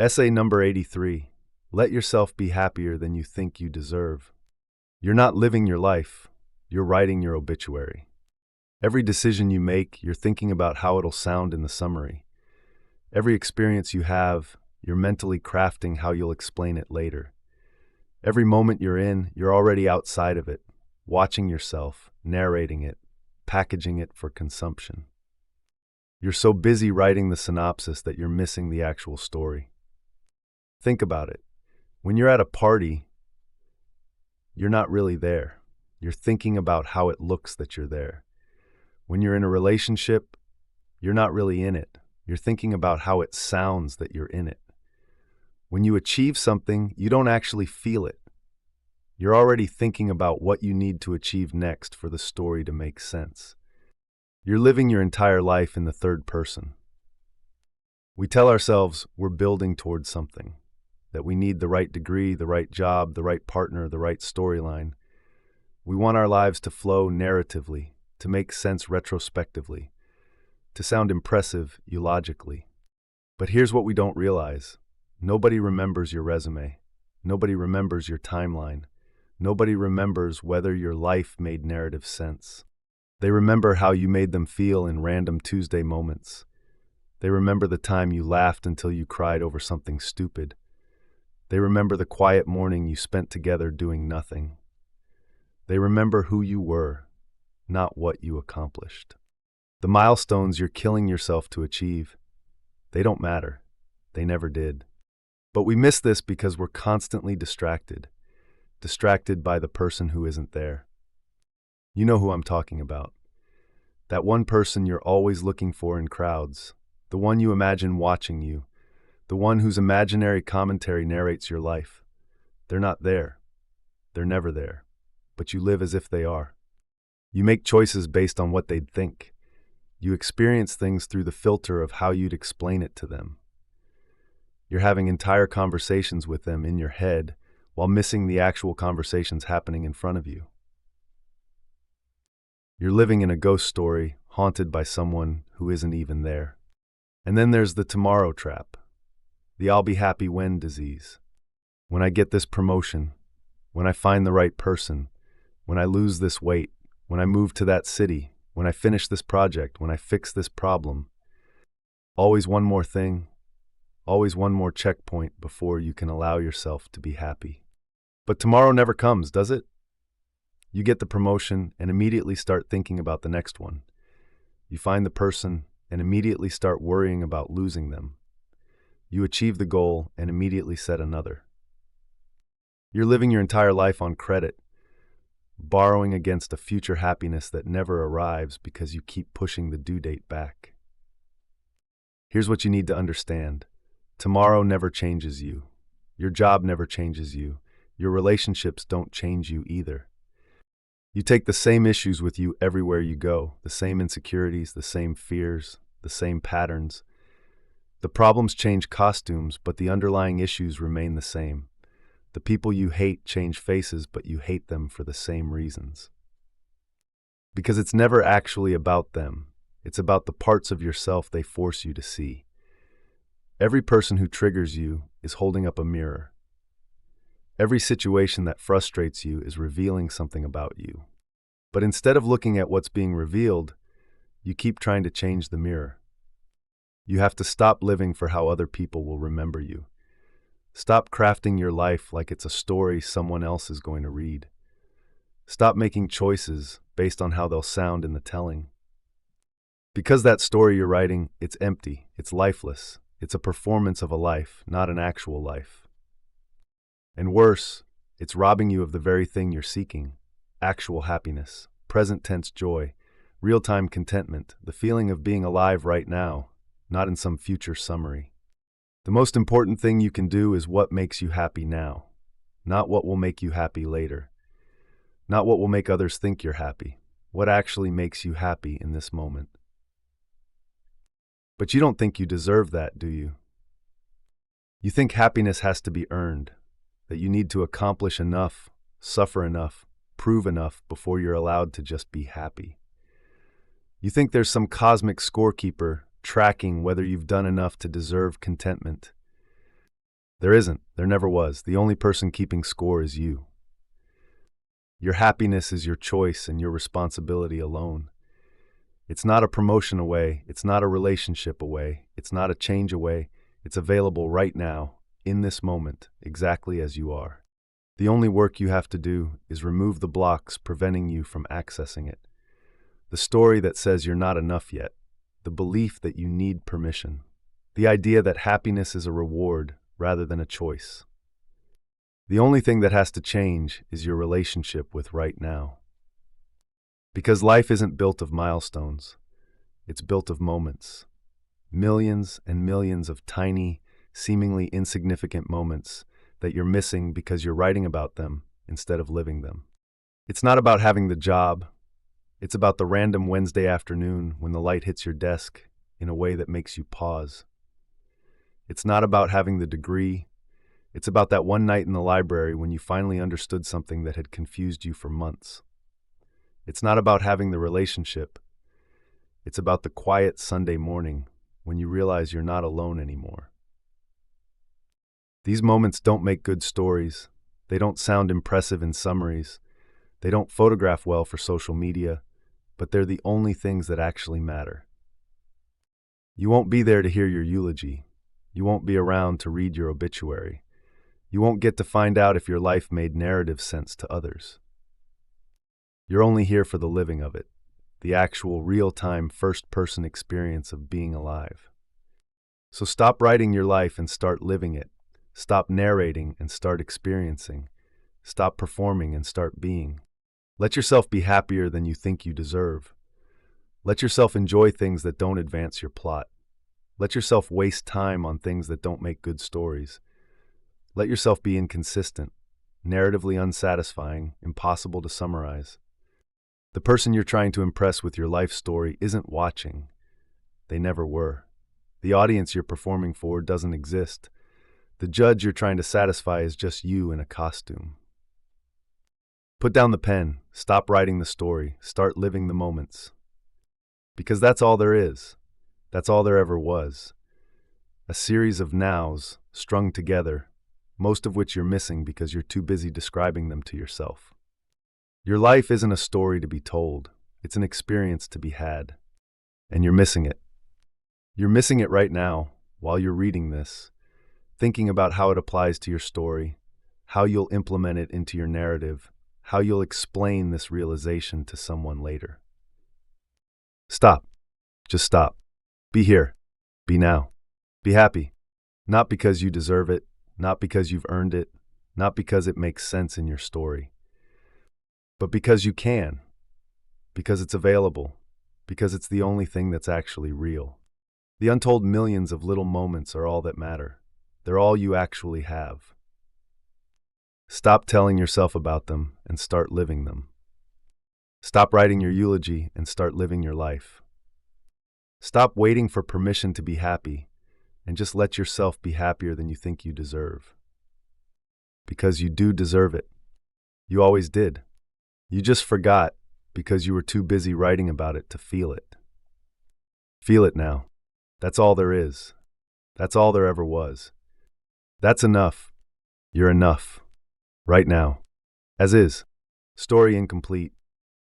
Essay number 83. Let yourself be happier than you think you deserve. You're not living your life, you're writing your obituary. Every decision you make, you're thinking about how it'll sound in the summary. Every experience you have, you're mentally crafting how you'll explain it later. Every moment you're in, you're already outside of it, watching yourself, narrating it, packaging it for consumption. You're so busy writing the synopsis that you're missing the actual story. Think about it. When you're at a party, you're not really there. You're thinking about how it looks that you're there. When you're in a relationship, you're not really in it. You're thinking about how it sounds that you're in it. When you achieve something, you don't actually feel it. You're already thinking about what you need to achieve next for the story to make sense. You're living your entire life in the third person. We tell ourselves we're building towards something, that we need the right degree, the right job, the right partner, the right storyline. We want our lives to flow narratively, to make sense retrospectively, to sound impressive eulogically. But here's what we don't realize. Nobody remembers your resume. Nobody remembers your timeline. Nobody remembers whether your life made narrative sense. They remember how you made them feel in random Tuesday moments. They remember the time you laughed until you cried over something stupid. They remember the quiet morning you spent together doing nothing. They remember who you were, not what you accomplished. The milestones you're killing yourself to achieve, they don't matter. They never did. But we miss this because we're constantly distracted by the person who isn't there. You know who I'm talking about. That one person you're always looking for in crowds, the one you imagine watching you, the one whose imaginary commentary narrates your life. They're not there. They're never there. But you live as if they are. You make choices based on what they'd think. You experience things through the filter of how you'd explain it to them. You're having entire conversations with them in your head while missing the actual conversations happening in front of you. You're living in a ghost story, haunted by someone who isn't even there. And then there's the tomorrow trap, the I'll be happy when disease. When I get this promotion, when I find the right person, when I lose this weight, when I move to that city, when I finish this project, when I fix this problem. Always one more thing, always one more checkpoint before you can allow yourself to be happy. But tomorrow never comes, does it? You get the promotion and immediately start thinking about the next one. You find the person and immediately start worrying about losing them. You achieve the goal and immediately set another. You're living your entire life on credit, borrowing against a future happiness that never arrives because you keep pushing the due date back. Here's what you need to understand. Tomorrow never changes you. Your job never changes you. Your relationships don't change you either. You take the same issues with you everywhere you go, the same insecurities, the same fears, the same patterns. The problems change costumes, but the underlying issues remain the same. The people you hate change faces, but you hate them for the same reasons. Because it's never actually about them. It's about the parts of yourself they force you to see. Every person who triggers you is holding up a mirror. Every situation that frustrates you is revealing something about you. But instead of looking at what's being revealed, you keep trying to change the mirror. You have to stop living for how other people will remember you. Stop crafting your life like it's a story someone else is going to read. Stop making choices based on how they'll sound in the telling. Because that story you're writing, it's empty, it's lifeless. It's a performance of a life, not an actual life. And worse, it's robbing you of the very thing you're seeking: actual happiness, present tense joy, real-time contentment, the feeling of being alive right now, not in some future summary. The most important thing you can do is what makes you happy now, not what will make you happy later, not what will make others think you're happy, what actually makes you happy in this moment. But you don't think you deserve that, do you? You think happiness has to be earned, that you need to accomplish enough, suffer enough, prove enough before you're allowed to just be happy. You think there's some cosmic scorekeeper tracking whether you've done enough to deserve contentment. There isn't. There never was. The only person keeping score is you. Your happiness is your choice and your responsibility alone. It's not a promotion away. It's not a relationship away. It's not a change away. It's available right now, in this moment, exactly as you are. The only work you have to do is remove the blocks preventing you from accessing it. The story that says you're not enough yet. The belief that you need permission. The idea that happiness is a reward rather than a choice. The only thing that has to change is your relationship with right now. Because life isn't built of milestones. It's built of moments. Millions and millions of tiny, seemingly insignificant moments that you're missing because you're writing about them instead of living them. It's not about having the job. It's about the random Wednesday afternoon when the light hits your desk in a way that makes you pause. It's not about having the degree. It's about that one night in the library when you finally understood something that had confused you for months. It's not about having the relationship. It's about the quiet Sunday morning when you realize you're not alone anymore. These moments don't make good stories. They don't sound impressive in summaries. They don't photograph well for social media, but they're the only things that actually matter. You won't be there to hear your eulogy. You won't be around to read your obituary. You won't get to find out if your life made narrative sense to others. You're only here for the living of it, the actual real-time first-person experience of being alive. So stop writing your life and start living it. Stop narrating and start experiencing. Stop performing and start being. Let yourself be happier than you think you deserve. Let yourself enjoy things that don't advance your plot. Let yourself waste time on things that don't make good stories. Let yourself be inconsistent, narratively unsatisfying, impossible to summarize. The person you're trying to impress with your life story isn't watching. They never were. The audience you're performing for doesn't exist. The judge you're trying to satisfy is just you in a costume. Put down the pen, stop writing the story, start living the moments. Because that's all there is. That's all there ever was. A series of nows strung together, most of which you're missing because you're too busy describing them to yourself. Your life isn't a story to be told. It's an experience to be had. And you're missing it. You're missing it right now, while you're reading this, thinking about how it applies to your story, how you'll implement it into your narrative, how you'll explain this realization to someone later. Stop. Just stop. Be here. Be now. Be happy. Not because you deserve it, not because you've earned it, not because it makes sense in your story, but because you can, because it's available, because it's the only thing that's actually real. The untold millions of little moments are all that matter. They're all you actually have. Stop telling yourself about them and start living them. Stop writing your eulogy and start living your life. Stop waiting for permission to be happy and just let yourself be happier than you think you deserve. Because you do deserve it. You always did. You just forgot because you were too busy writing about it to feel it. Feel it now. That's all there is. That's all there ever was. That's enough. You're enough. Right now. As is. Story incomplete.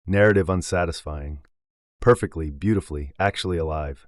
Narrative unsatisfying. Perfectly, beautifully, actually alive.